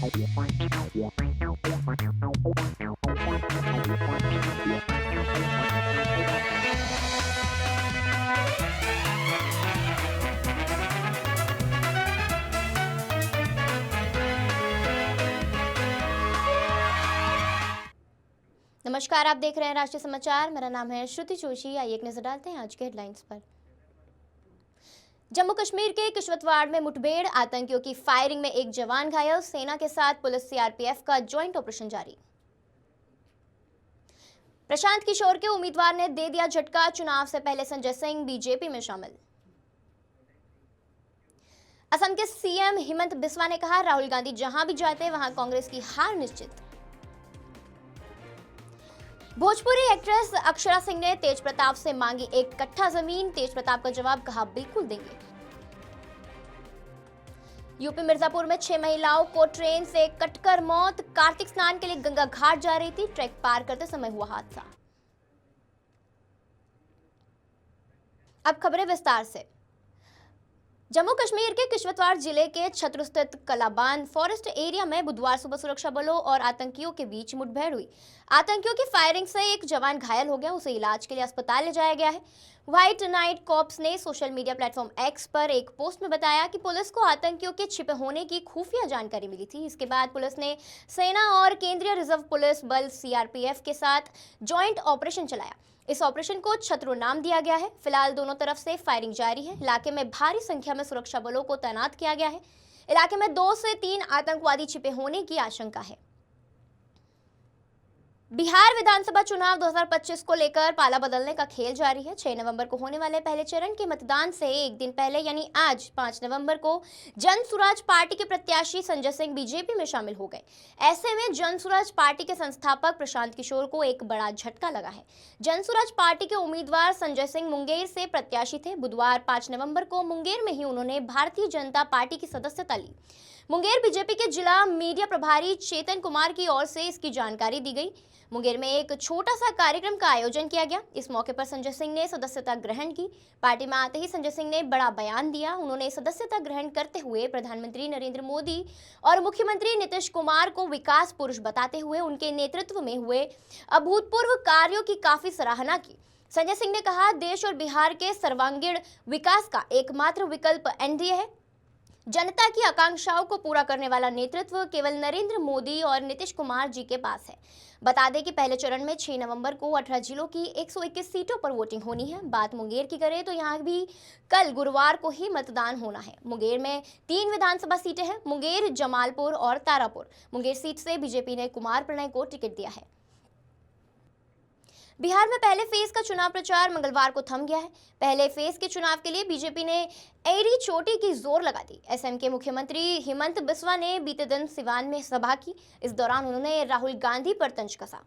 नमस्कार, आप देख रहे हैं राष्ट्रीय समाचार। मेरा नाम है श्रुति जोशी। आइए एक नजर डालते हैं आज के हेडलाइंस पर। जम्मू कश्मीर के किश्तवाड़ में मुठभेड़, आतंकियों की फायरिंग में एक जवान घायल, सेना के साथ पुलिस सीआरपीएफ का ज्वाइंट ऑपरेशन जारी। प्रशांत किशोर के उम्मीदवार ने दे दिया झटका, चुनाव से पहले संजय सिंह बीजेपी में शामिल। असम के सीएम हेमंत बिस्वा ने कहा, राहुल गांधी जहां भी जाते वहां कांग्रेस की हार निश्चित। भोजपुरी एक्ट्रेस अक्षरा सिंह ने तेज प्रताप से मांगी 1 कट्ठा जमीन, तेज प्रताप का जवाब, कहा बिल्कुल देंगे। यूपी मिर्जापुर में 6 महिलाओं को ट्रेन से कटकर मौत, कार्तिक स्नान के लिए गंगा घाट जा रही थी, ट्रैक पार करते समय हुआ हादसा। अब खबरें विस्तार से। जम्मू कश्मीर के किश्तवाड़ जिले के छत्र स्थित कलाबान फॉरेस्ट एरिया में बुधवार सुबह सुरक्षा बलों और आतंकियों के बीच मुठभेड़ हुई। आतंकियों की फायरिंग से एक जवान घायल हो गया, उसे इलाज के लिए अस्पताल ले जाया गया है। व्हाइट नाइट कॉर्प्स ने सोशल मीडिया प्लेटफॉर्म एक्स पर एक पोस्ट में बताया कि पुलिस को आतंकियों के छिपे होने की खुफिया जानकारी मिली थी। इसके बाद पुलिस ने सेना और केंद्रीय रिजर्व पुलिस बल सीआरपीएफ के साथ ज्वाइंट ऑपरेशन चलाया। इस ऑपरेशन को छतरो नाम दिया गया है। फिलहाल दोनों तरफ से फायरिंग जारी है। इलाके में भारी संख्या में सुरक्षा बलों को तैनात किया गया है। इलाके में 2 से 3 आतंकवादी छिपे होने की आशंका है। बिहार विधानसभा चुनाव 2025 को लेकर पाला बदलने का खेल जारी है। 6 नवंबर को होने वाले पहले चरण के मतदान से एक दिन पहले यानी आज 5 नवंबर को जन सुराज पार्टी के प्रत्याशी संजय सिंह बीजेपी में शामिल हो गए। ऐसे में जन सुराज पार्टी के संस्थापक प्रशांत किशोर को एक बड़ा झटका लगा है। जन सुराज पार्टी के उम्मीदवार संजय सिंह मुंगेर से प्रत्याशी थे। बुधवार 5 नवंबर को मुंगेर में ही उन्होंने भारतीय जनता पार्टी की सदस्यता ली। मुंगेर बीजेपी के जिला मीडिया प्रभारी चेतन कुमार की ओर से इसकी जानकारी दी गई। मुंगेर में एक छोटा सा कार्यक्रम का आयोजन किया गया। इस मौके पर संजय सिंह ने सदस्यता ग्रहण की। पार्टी में आते ही संजय सिंह ने बड़ा बयान दिया। उन्होंने सदस्यता ग्रहण करते हुए प्रधानमंत्री नरेंद्र मोदी और मुख्यमंत्री नीतीश कुमार को विकास पुरुष बताते हुए उनके नेतृत्व में हुए अभूतपूर्व कार्यों की काफी सराहना की। संजय सिंह ने कहा, देश और बिहार के सर्वांगीण विकास का एकमात्र विकल्प एनडीए है। जनता की आकांक्षाओं को पूरा करने वाला नेतृत्व केवल नरेंद्र मोदी और नीतीश कुमार जी के पास है। बता दें कि पहले चरण में 6 नवंबर को 18 जिलों की 121 सीटों पर वोटिंग होनी है। बात मुंगेर की करें तो यहाँ भी कल गुरुवार को ही मतदान होना है। मुंगेर में 3 विधानसभा सीटें हैं, मुंगेर, जमालपुर और तारापुर। मुंगेर सीट से बीजेपी ने कुमार प्रणय को टिकट दिया है। बिहार में पहले फेज का चुनाव प्रचार मंगलवार को थम गया है। पहले फेज के चुनाव के लिए बीजेपी ने एड़ी चोटी की जोर लगा दी। असम के मुख्यमंत्री हेमंत बिस्वा ने बीते दिन सिवान में सभा की। इस दौरान उन्होंने राहुल गांधी पर तंज कसा।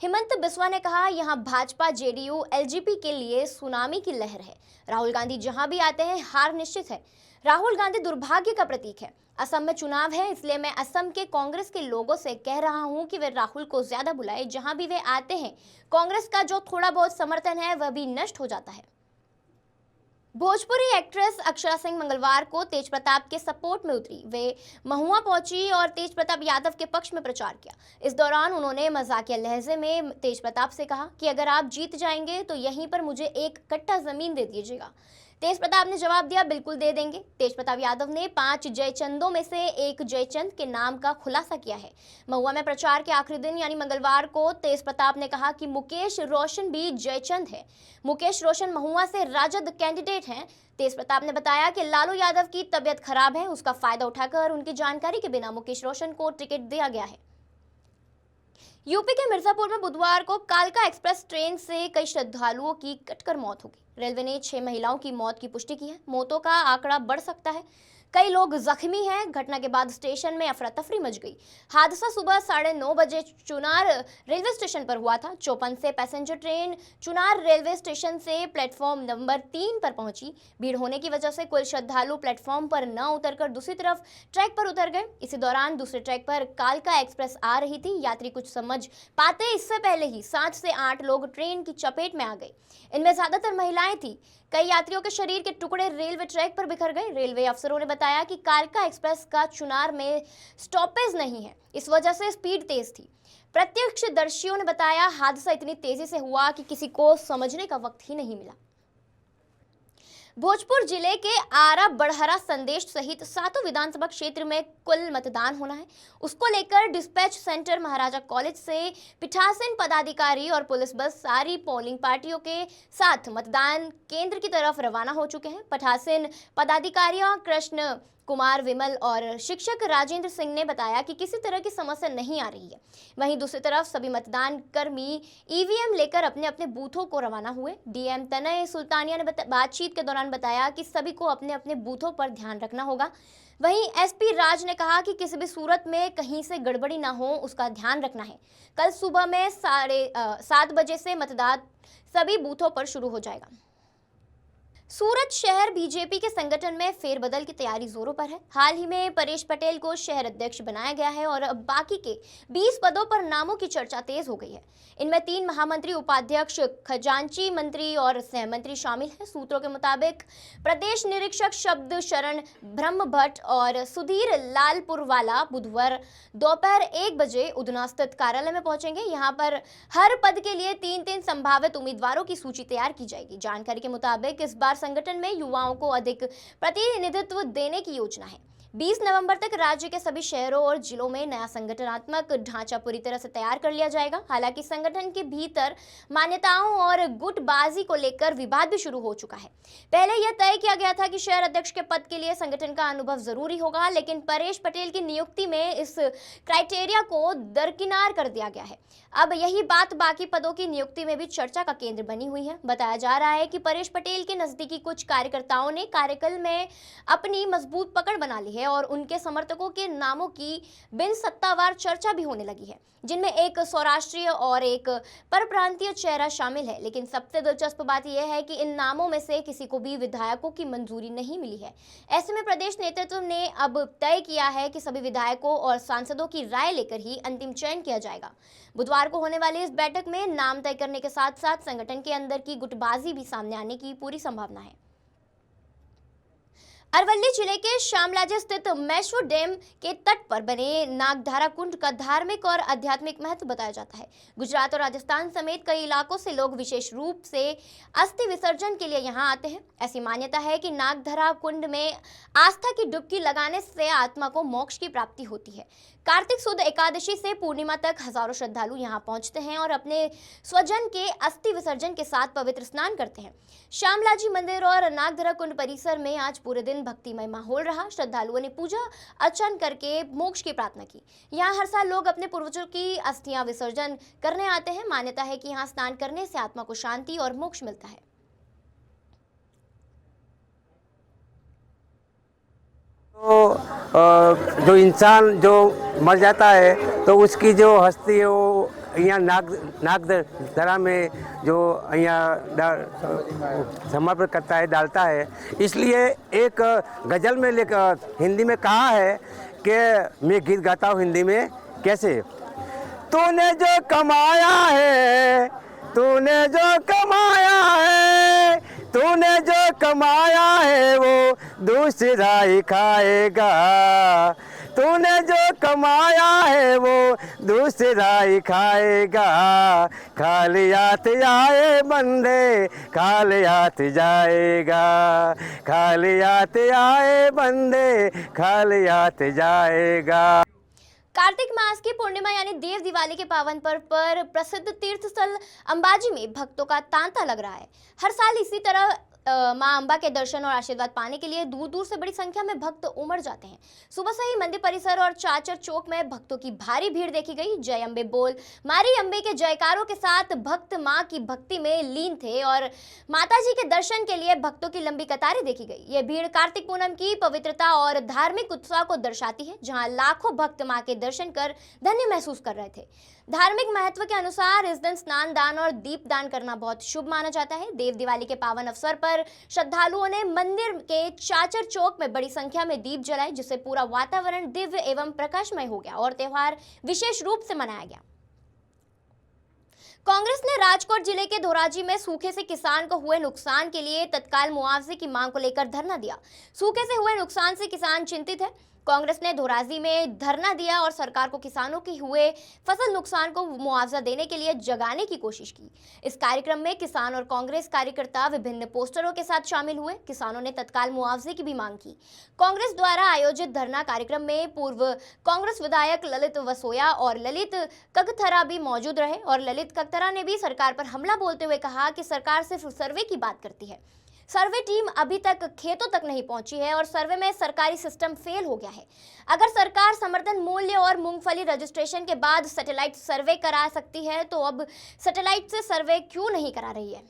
हेमंत बिस्वा ने कहा, यहां भाजपा जेडीयू एलजेपी के लिए सुनामी की लहर है। राहुल गांधी जहां भी आते हैं हार निश्चित है। राहुल गांधी दुर्भाग्य का प्रतीक है। असम में चुनाव है, इसलिए मैं असम के कांग्रेस के लोगों से कह रहा हूं कि वे राहुल को ज्यादा बुलाए। जहां भी वे आते हैं कांग्रेस का जो थोड़ा बहुत समर्थन है वह भी नष्ट हो जाता है। भोजपुरी एक्ट्रेस अक्षरा सिंह मंगलवार को तेज प्रताप के सपोर्ट में उतरी। वे महुआ पहुंची और तेज प्रताप यादव के पक्ष में प्रचार किया। इस दौरान उन्होंने मजाकिया लहजे में तेज प्रताप से कहा कि अगर आप जीत जाएंगे तो यहीं पर मुझे 1 कट्ठा जमीन दे दीजिएगा। तेज प्रताप ने जवाब दिया, बिल्कुल दे देंगे। तेज प्रताप यादव ने 5 जयचंदों में से एक जयचंद के नाम का खुलासा किया है। महुआ में प्रचार के आखिरी दिन यानी मंगलवार को तेज प्रताप ने कहा कि मुकेश रोशन भी जयचंद है। मुकेश रोशन महुआ से राजद कैंडिडेट हैं। तेज प्रताप ने बताया कि लालू यादव की तबीयत खराब है, उसका फायदा उठाकर उनकी जानकारी के बिना मुकेश रोशन को टिकट दिया गया है। यूपी के मिर्जापुर में बुधवार को कालका एक्सप्रेस ट्रेन से कई श्रद्धालुओं की कटकर मौत हो गई। रेलवे ने 6 महिलाओं की मौत की पुष्टि की है। मौतों का आंकड़ा बढ़ सकता है। कई लोग जख्मी हैं। घटना के बाद स्टेशन में अफरा तफरी मच गई। हादसा सुबह 9:30 बजे चुनार रेलवे स्टेशन पर हुआ था। चौपन से passenger train Chunar railway station से प्लेटफॉर्म नंबर 3 पर पहुंची। भीड़ होने की वजह से कुछ श्रद्धालु प्लेटफॉर्म पर न उतरकर दूसरी तरफ ट्रैक पर उतर गए। इसी दौरान दूसरे ट्रैक पर कालका एक्सप्रेस आ रही थी। यात्री कुछ समझ पाते इससे पहले ही 7 से 8 लोग ट्रेन की चपेट में आ गए। इनमें ज्यादातर महिलाएं थी। कई यात्रियों के शरीर के टुकड़े रेलवे ट्रैक पर बिखर गए। रेलवे अफसरों ने बताया कि कालका एक्सप्रेस का चुनार में स्टॉपेज नहीं है, इस वजह से स्पीड तेज थी। प्रत्यक्षदर्शियों ने बताया हादसा इतनी तेजी से हुआ कि किसी को समझने का वक्त ही नहीं मिला। भोजपुर जिले के आरा, बड़हरा, संदेश सहित 7 विधानसभा क्षेत्र में कुल मतदान होना है। उसको लेकर डिस्पैच सेंटर महाराजा कॉलेज से पीठासीन पदाधिकारी और पुलिस बस सारी पोलिंग पार्टियों के साथ मतदान केंद्र की तरफ रवाना हो चुके हैं। पीठासीन पदाधिकारियों कृष्ण कुमार विमल और शिक्षक राजेंद्र सिंह ने बताया कि किसी तरह की समस्या नहीं आ रही है। वहीं दूसरी तरफ सभी मतदान कर्मी ईवीएम लेकर अपने अपने बूथों को रवाना हुए। डीएम तनय सुल्तानिया ने बातचीत के दौरान बताया कि सभी को अपने अपने बूथों पर ध्यान रखना होगा। वहीं एसपी राज ने कहा कि किसी भी सूरत में कहीं से गड़बड़ी ना हो, उसका ध्यान रखना है। कल सुबह में 7:30 बजे से मतदान सभी बूथों पर शुरू हो जाएगा। सूरत शहर बीजेपी के संगठन में फेरबदल की तैयारी जोरों पर है। हाल ही में परेश पटेल को शहर अध्यक्ष बनाया गया है और अब बाकी के 20 पदों पर नामों की चर्चा तेज हो गई है। इनमें 3 महामंत्री, उपाध्यक्ष, खजांची मंत्री और सहमंत्री शामिल हैं। सूत्रों के मुताबिक प्रदेश निरीक्षक शब्द शरण ब्रह्म भट्ट और सुधीर लालपुरवाला बुधवार दोपहर 1 बजे उधना स्थित कार्यालय में पहुंचेंगे। यहां पर हर पद के लिए 3-3 संभावित उम्मीदवारों की सूची तैयार की जाएगी। जानकारी के मुताबिक इस बार संगठन में युवाओं को अधिक प्रतिनिधित्व देने की योजना है। 20 नवंबर तक राज्य के सभी शहरों और जिलों में नया संगठनात्मक ढांचा पूरी तरह से तैयार कर लिया जाएगा। हालांकि संगठन के भीतर मान्यताओं और गुटबाजी को लेकर विवाद भी शुरू हो चुका है। पहले यह तय किया गया था कि शहर अध्यक्ष के पद के लिए संगठन का अनुभव जरूरी होगा, लेकिन परेश पटेल की नियुक्ति में इस क्राइटेरिया को दरकिनार कर दिया गया है। अब यही बात बाकी पदों की नियुक्ति में भी चर्चा का केंद्र बनी हुई है। बताया जा रहा है कि परेश पटेल के नजदीकी कुछ कार्यकर्ताओं ने कार्यकाल में अपनी मजबूत पकड़ बना ली है और उनके समर्थकों के नामों की बिन सत्तावार चर्चा भी होने लगी है, जिनमें एक सौराष्ट्रीय और एक परप्रांतीय चेहरा शामिल है। लेकिन सबसे दिलचस्प बात यह है कि इन नामों में से किसी को भी विधायकों की मंजूरी नहीं मिली है। ऐसे में प्रदेश नेतृत्व ने अब तय किया है कि सभी विधायकों और सांसदों की राय लेकर ही अंतिम चयन किया जाएगा। बुधवार को होने वाली इस बैठक में नाम तय करने के साथ साथ संगठन के अंदर की गुटबाजी भी सामने आने की पूरी संभावना है। अरवली जिले के श्यामलाजा स्थित मैश्वर डैम के तट पर बने नागधारा कुंड का धार्मिक और आध्यात्मिक महत्व बताया जाता है। गुजरात और राजस्थान समेत कई इलाकों से लोग विशेष रूप से अस्थि विसर्जन के लिए यहां आते हैं। ऐसी मान्यता है कि नागधारा कुंड में आस्था की डुबकी लगाने से आत्मा को मोक्ष की प्राप्ति होती है। कार्तिक सुद एकादशी से पूर्णिमा तक हजारों श्रद्धालु यहां पहुंचते हैं और अपने स्वजन के अस्थि विसर्जन के साथ पवित्र स्नान करते हैं। श्यामलाजी मंदिर और नागधरा कुंड परिसर में आज पूरे दिन भक्तिमय माहौल रहा। श्रद्धालुओं ने पूजा अर्चन करके मोक्ष की प्रार्थना की। यहाँ हर साल लोग अपने पूर्वजों की अस्थियां विसर्जन करने आते हैं। मान्यता है कि यहाँ स्नान करने से आत्मा को शांति और मोक्ष मिलता है। तो जो इंसान जो मर जाता है तो उसकी जो हस्ती है वो यहाँ नागधरा में जो यहाँ समर्पण करता है, डालता है। इसलिए एक गज़ल में हिंदी में कहा है कि मैं गीत गाता हूँ हिंदी में, कैसे? तूने जो कमाया है, तूने जो कमाया है, तूने जो कमाया है वो दूसरा ही खाएगा। तूने जो कमाया है वो दूसरा ही खाएगा। खाली हाथ आए बंदे, खाली हाथ जाएगा। खाली हाथ आए बंदे, खाली हाथ जाएगा। कार्तिक मास की पूर्णिमा यानी देव दिवाली के पावन पर्व पर प्रसिद्ध तीर्थ स्थल अंबाजी में भक्तों का तांता लग रहा है। हर साल इसी तरह मां अंबा के दर्शन और आशीर्वाद पाने के लिए दूर दूर से बड़ी संख्या में भक्त उमड़ जाते हैं। सुबह से ही मंदिर परिसर और चाचर चौक में भक्तों की भारी भीड़ देखी गई। जय अंबे बोल, मारी अंबे के जयकारों के साथ भक्त मां की भक्ति में लीन थे और माता जी के दर्शन के लिए भक्तों की लंबी कतारें देखी गई। ये भीड़ कार्तिक पूनम की पवित्रता और धार्मिक उत्साह को दर्शाती है, जहां लाखों भक्त मां के दर्शन कर धन्य महसूस कर रहे थे। धार्मिक महत्व के अनुसार इस दिन स्नान दान और दीप दान करना बहुत शुभ माना जाता है। देव दिवाली के पावन अवसर पर श्रद्धालुओं ने मंदिर के चाचर चौक में बड़ी संख्या में दीप जलाए, जिससे पूरा वातावरण दिव्य एवं प्रकाशमय हो गया और त्योहार विशेष रूप से मनाया गया। कांग्रेस ने राजकोट जिले के धोराजी में सूखे से किसान को हुए नुकसान के लिए तत्काल मुआवजे की मांग को लेकर धरना दिया। सूखे से हुए नुकसान से किसान चिंतित है। कांग्रेस ने धोराजी में धरना दिया और सरकार को किसानों के हुए फसल नुकसान को मुआवजा देने के लिए जगाने की कोशिश की। इस कार्यक्रम में किसान और कांग्रेस कार्यकर्ता विभिन्न पोस्टरों के साथ शामिल हुए। किसानों ने तत्काल मुआवजे की भी मांग की। कांग्रेस द्वारा आयोजित धरना कार्यक्रम में पूर्व कांग्रेस विधायक ललित वसोया और ललित कगथरा भी मौजूद रहे और ललित कगथरा ने भी सरकार पर हमला बोलते हुए कहा कि सरकार सिर्फ सर्वे की बात करती है। सर्वे टीम अभी तक खेतों तक नहीं पहुंची है और सर्वे में सरकारी सिस्टम फेल हो गया है। अगर सरकार समर्थन मूल्य और मूंगफली रजिस्ट्रेशन के बाद सैटेलाइट सर्वे करा सकती है तो अब सैटेलाइट से सर्वे क्यों नहीं करा रही है।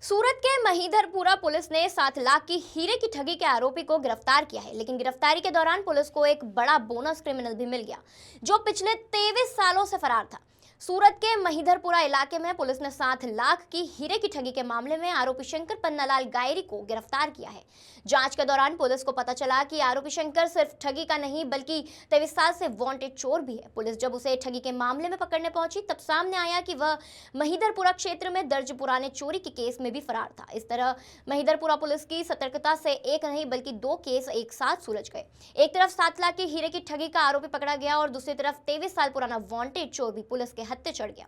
सूरत के महिधरपुरा पुलिस ने 7 लाख की हीरे की ठगी के आरोपी को गिरफ्तार किया है, लेकिन गिरफ्तारी के दौरान पुलिस को एक बड़ा बोनस क्रिमिनल भी मिल गया जो पिछले 23 सालों से फरार था। सूरत के महिधरपुरा इलाके में पुलिस ने 7 लाख की हीरे की ठगी के मामले में आरोपी शंकर पन्नालाल गायरी को गिरफ्तार किया है। जांच के दौरान पुलिस को पता चला कि आरोपी शंकर सिर्फ ठगी का नहीं बल्कि 23 साल से वांटेड चोर भी है। पुलिस जब उसे ठगी के मामले में पकड़ने पहुंची तब सामने आया कि वह महिधरपुरा क्षेत्र में दर्ज पुराने चोरी के केस में भी फरार था। इस तरह महिधरपुरा पुलिस की सतर्कता से एक नहीं बल्कि 2 केस एक साथ सुलझ गए। एक तरफ 7 लाख की हीरे की ठगी का आरोपी पकड़ा गया और दूसरी तरफ 23 साल पुराना वांटेड चोर भी पुलिस के हत्थे चढ़ गया।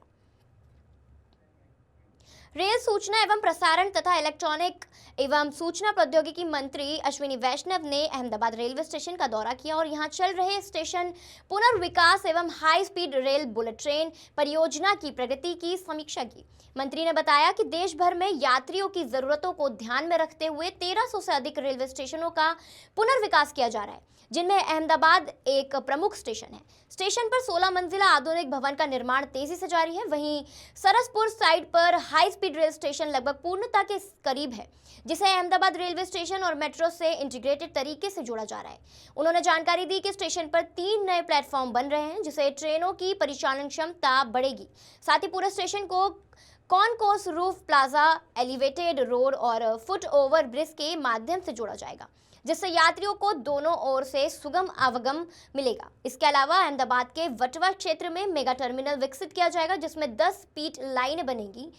रेल सूचना एवं प्रसारण तथा इलेक्ट्रॉनिक एवं सूचना प्रौद्योगिकी मंत्री अश्विनी वैष्णव ने अहमदाबाद रेलवे स्टेशन का दौरा किया और यहां चल रहे स्टेशन पुनर्विकास एवं high speed rail bullet train परियोजना की प्रगति की समीक्षा की। मंत्री ने बताया कि देश भर में यात्रियों की जरूरतों को ध्यान में रखते हुए 1300 से अधिक रेलवे स्टेशनों का पुनर्विकास किया जा रहा है, जिनमें अहमदाबाद एक प्रमुख स्टेशन है। स्टेशन पर 16 मंजिला आधुनिक भवन का निर्माण तेजी से जारी है। वहीं सरसपुर साइड पर हाई स्पीड रेल स्टेशन लगभग पूर्णता के करीब है, जिसे अहमदाबाद रेलवे स्टेशन और मेट्रो से इंटीग्रेटेड तरीके से जोड़ा जा रहा है। उन्होंने जानकारी दी कि स्टेशन पर 3 नए प्लेटफॉर्म बन रहे हैं, जिससे ट्रेनों की परिचालन क्षमता बढ़ेगी। साथ ही पूरे स्टेशन को concourse roof plaza, elevated road और फुट ओवर ब्रिज के माध्यम से जोड़ा जाएगा, जिससे यात्रियों को दोनों ओर से सुगम आवागम मिलेगा। इसके अलावा अहमदाबाद के वटवा क्षेत्र में मेगा टर्मिनल विकसित किया जाएगा, जिसमें 10 स्पीड लाइनें बनेगी।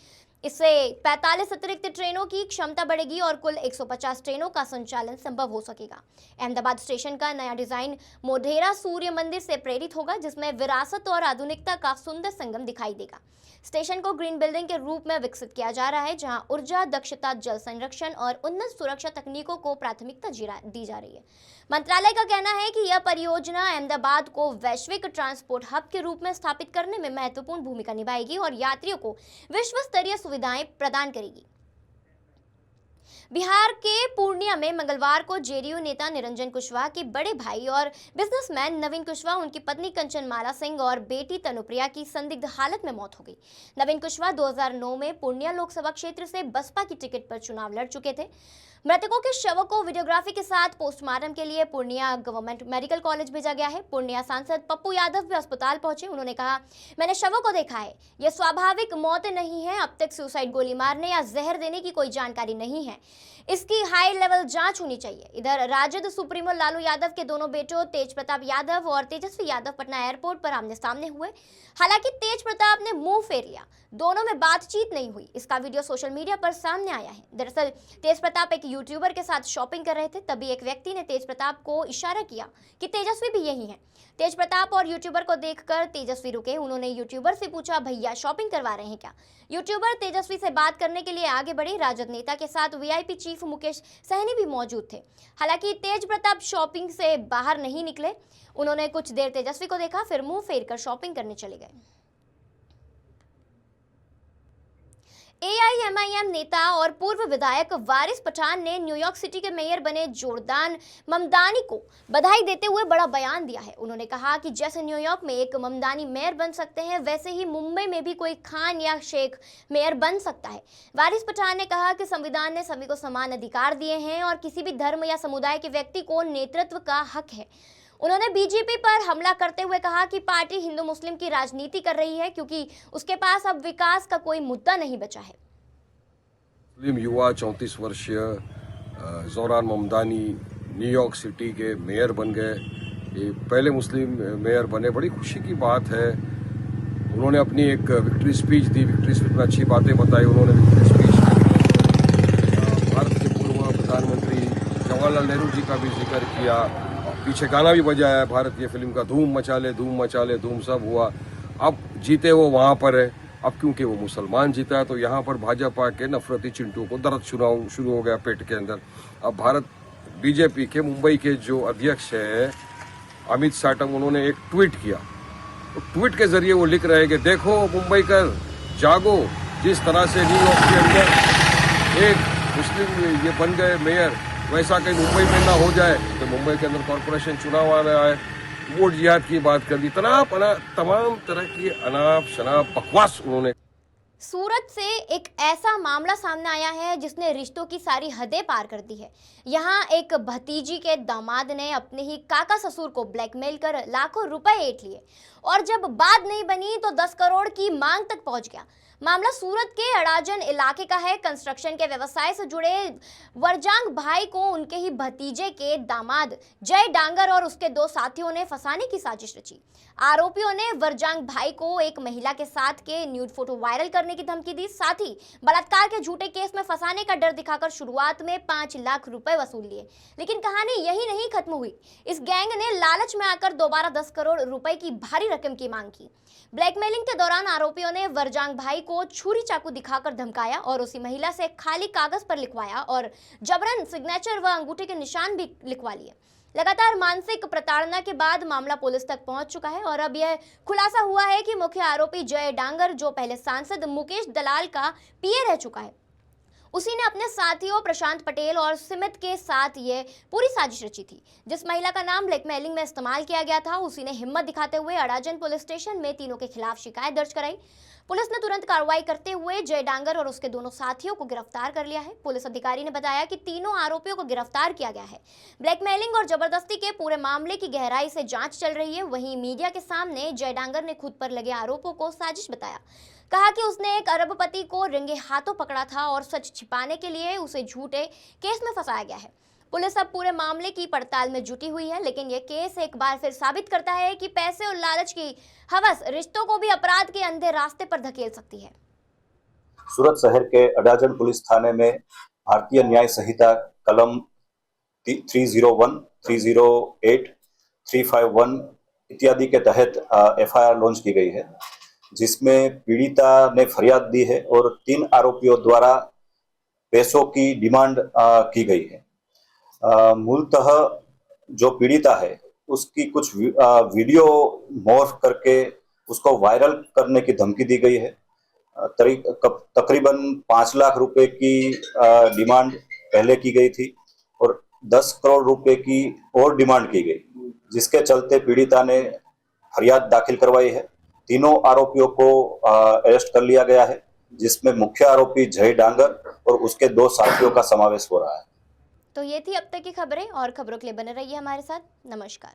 इससे 45 अतिरिक्त ट्रेनों की क्षमता बढ़ेगी और कुल 150 ट्रेनों का संचालन संभव हो सकेगा। अहमदाबाद स्टेशन का नया डिजाइन मोढेरा सूर्य मंदिर से प्रेरित होगा, जिसमें विरासत और आधुनिकता का सुंदर संगम दिखाई देगा। स्टेशन को ग्रीन बिल्डिंग के रूप में विकसित किया जा रहा है, जहां ऊर्जा दक्षता, जल संरक्षण और उन्नत सुरक्षा तकनीकों को प्राथमिकता दी जा रही है। मंत्रालय का कहना है कि यह परियोजना अहमदाबाद को वैश्विक ट्रांसपोर्ट हब के रूप में स्थापित करने में महत्वपूर्ण भूमिका निभाएगी और यात्रियों को विश्व स्तरीय सुविधाएं प्रदान करेगी। बिहार के पूर्णिया में मंगलवार को जेडीयू नेता निरंजन कुशवाहा के बड़े भाई और बिजनेसमैन नवीन कुशवाहा, उनकी पत्नी कंचनमाला सिंह और बेटी तनुप्रिया की संदिग्ध हालत में मौत हो गई। नवीन कुशवाहा 2009 में पूर्णिया लोकसभा क्षेत्र से बसपा की टिकट पर चुनाव लड़ चुके थे। मृतकों के शवों को वीडियोग्राफी के साथ पोस्टमार्टम के लिए पूर्णिया गवर्नमेंट मेडिकल कॉलेज भेजा गया है। पूर्णिया सांसद पप्पू यादव भी अस्पताल पहुंचे। उन्होंने कहा, मैंने शवों को देखा है, यह स्वाभाविक मौत नहीं है। अब तक सुसाइड, गोली मारने या जहर देने की कोई जानकारी नहीं है। इसकी हाई लेवल जांच होनी चाहिए। इधर राजद सुप्रीमो लालू यादव के दोनों बेटों तेज प्रताप यादव और तेजस्वी यादव पटना एयरपोर्ट पर आमने सामने हुए। हालांकि तेज प्रताप ने मुंह फेर लिया, दोनों में बातचीत नहीं हुई। इसका वीडियो सोशल मीडिया पर सामने आया है। दरअसल तेज प्रताप एक यूट्यूबर के साथ शॉपिंग कर रहे थे, तभी एक व्यक्ति ने तेज प्रताप को इशारा किया कि तेजस्वी भी यही है। तेज प्रताप और यूट्यूबर को देखकर तेजस्वी रुके। उन्होंने यूट्यूबर से पूछा, भैया शॉपिंग करवा रहे हैं क्या? यूट्यूबर तेजस्वी से बात करने के लिए आगे बढ़े। राजद नेता के साथ वीआईपी चीफ मुकेश सहनी भी मौजूद थे। हालांकि तेज प्रताप शॉपिंग से बाहर नहीं निकले। उन्होंने कुछ देर तेजस्वी को देखा, फिर मुंह फेर कर शॉपिंग करने चले गए। एआईएमआईएम नेता और पूर्व विधायक वारिस पठान ने न्यूयॉर्क सिटी के मेयर बने जोर्दान ममदानी को बधाई देते हुए बड़ा बयान दिया है। उन्होंने कहा कि जैसे न्यूयॉर्क में एक ममदानी मेयर बन सकते हैं, वैसे ही मुंबई में भी कोई खान या शेख मेयर बन सकता है। वारिस पठान ने कहा कि संविधान ने सभी को समान अधिकार दिए हैं और किसी भी धर्म या समुदाय के व्यक्ति को नेतृत्व का हक है। उन्होंने बीजेपी पर हमला करते हुए कहा कि पार्टी हिंदू मुस्लिम की राजनीति कर रही है, क्योंकि उसके पास अब विकास का कोई मुद्दा नहीं बचा है। मुस्लिम युवा 34 वर्षीय जोरान ममदानी न्यूयॉर्क सिटी के मेयर बन गए ये पहले मुस्लिम मेयर बने, बड़ी खुशी की बात है। उन्होंने अपनी एक विक्ट्री स्पीच दी, विक्ट्री स्पीच में अच्छी बातें बताई। उन्होंने विक्ट्री स्पीच भारत के पूर्व प्रधानमंत्री जवाहरलाल नेहरू जी का भी जिक्र किया, पीछे गाना भी बजाया भारत की फिल्म का, धूम मचा ले धूम मचा ले धूम सब हुआ। अब जीते वो वहाँ पर है, अब क्योंकि वो मुसलमान जीता है तो यहाँ पर भाजपा के नफरती चिंटू को दर्द शुरू हो गया पेट के अंदर। अब भारत बीजेपी के मुंबई के जो अध्यक्ष है अमित साटम, उन्होंने एक ट्वीट किया। तो ट्वीट के जरिए वो लिख रहे हैं कि देखो मुंबई कर जागो, जिस तरह से न्यूयॉर्क के अंदर एक मुस्लिम ये बन गए मेयर, वैसा कहीं मुंबई में ना हो जाए। तो मुंबई के अंदर कॉरपोरेशन चुनाव आ रहा है, वोट जिहाद की बात कर दी, तमाम तरह की अनाप शनाप बकवास उन्होंने। सूरत से एक ऐसा मामला सामने आया है जिसने रिश्तों की सारी हदें पार कर दी है। यहाँ एक भतीजी के दामाद ने अपने ही काका ससुर को ब्लैकमेल कर लाखों रुपए ऐंठ लिए और जब बात नहीं बनी तो 10 करोड़ की मांग तक पहुंच गया। मामला सूरत के अड़ाजन इलाके का है। कंस्ट्रक्शन के व्यवसाय से जुड़े वरजांग भाई को उनके ही भतीजे के दामाद जय डांगर और उसके 2 साथियों ने फंसाने की साजिश रची। आरोपियों ने वरजांग भाई को एक महिला के साथ के न्यूड फोटो वायरल करने की धमकी दी, साथ ही बलात्कार के झूठे केस में फंसाने का डर दिखाकर शुरुआत में 5 लाख रुपए वसूल लिए। लेकिन कहानी यही नहीं खत्म हुई। इस गैंग ने लालच में आकर दोबारा 10 करोड़ रुपए की भारी रकम की मांग की। ब्लैकमेलिंग के दौरान आरोपियों ने वरजांग भाई को छुरी चाकू दिखाकर धमकाया और उसी महिला से खाली कागज पर लिखवाया और जबरन सिग्नेचर व अंगूठे के निशान भी लिखवा लिए। लगातार मानसिक प्रताड़ना के बाद मामला पुलिस तक पहुंच चुका है और अब यह खुलासा हुआ है कि मुख्य आरोपी जय डांगर, जो पहले सांसद मुकेश दलाल का पीए रह चुका है, उसी ने अपने साथियों प्रशांत पटेल और सिमित के साथ ये पूरी साजिश रची थी। जिस महिला का नाम ब्लैकमेलिंग में इस्तेमाल किया गया था, उसी ने हिम्मत दिखाते हुए अड़ाजन पुलिस स्टेशन में तीनों के खिलाफ शिकायत दर्ज कराई। पुलिस ने तुरंत कार्रवाई करते हुए जय डांगर और उसके दोनों साथियों को गिरफ्तार कर लिया है। पुलिस अधिकारी ने बताया कि तीनों आरोपियों को गिरफ्तार किया गया है। ब्लैकमेलिंग और जबरदस्ती के पूरे मामले की गहराई से जांच चल रही है। वहीं मीडिया के सामने जय डांगर ने खुद पर लगे आरोपों को साजिश बताया। कहा कि उसने एक अरबपति को रंगे हाथों पकड़ा था और सच छिपाने के लिए उसे झूठे केस में फंसाया गया है। पुलिस अब पूरे मामले की पड़ताल में जुटी हुई है, लेकिन यह केस एक बार फिर साबित करता है कि पैसे और लालच की हवस रिश्तों को भी अपराध के अंधे रास्ते पर धकेल सकती है। सूरत शहर के अडाजन पुलिस थाने में भारतीय न्याय संहिता कलम 301, 308, 351 इत्यादि के तहत एफआईआर लॉन्च की गई है, जिसमें पीड़िता ने फरियाद दी है और 3 आरोपियों द्वारा पैसों की डिमांड की गई है। मूलतः जो पीड़िता है उसकी कुछ वीडियो मॉर्फ करके उसको वायरल करने की धमकी दी गई है। तकरीबन 5 लाख रुपए की डिमांड पहले की गई थी और 10 करोड़ रुपए की और डिमांड की गई, जिसके चलते पीड़िता ने फरियाद दाखिल करवाई है। तीनों आरोपियों को अरेस्ट कर लिया गया है, जिसमें मुख्य आरोपी जय डांगर और उसके 2 साथियों का समावेश हो रहा है। तो ये थी अब तक की खबरें और खबरों के लिए बने रहिए हमारे साथ। नमस्कार।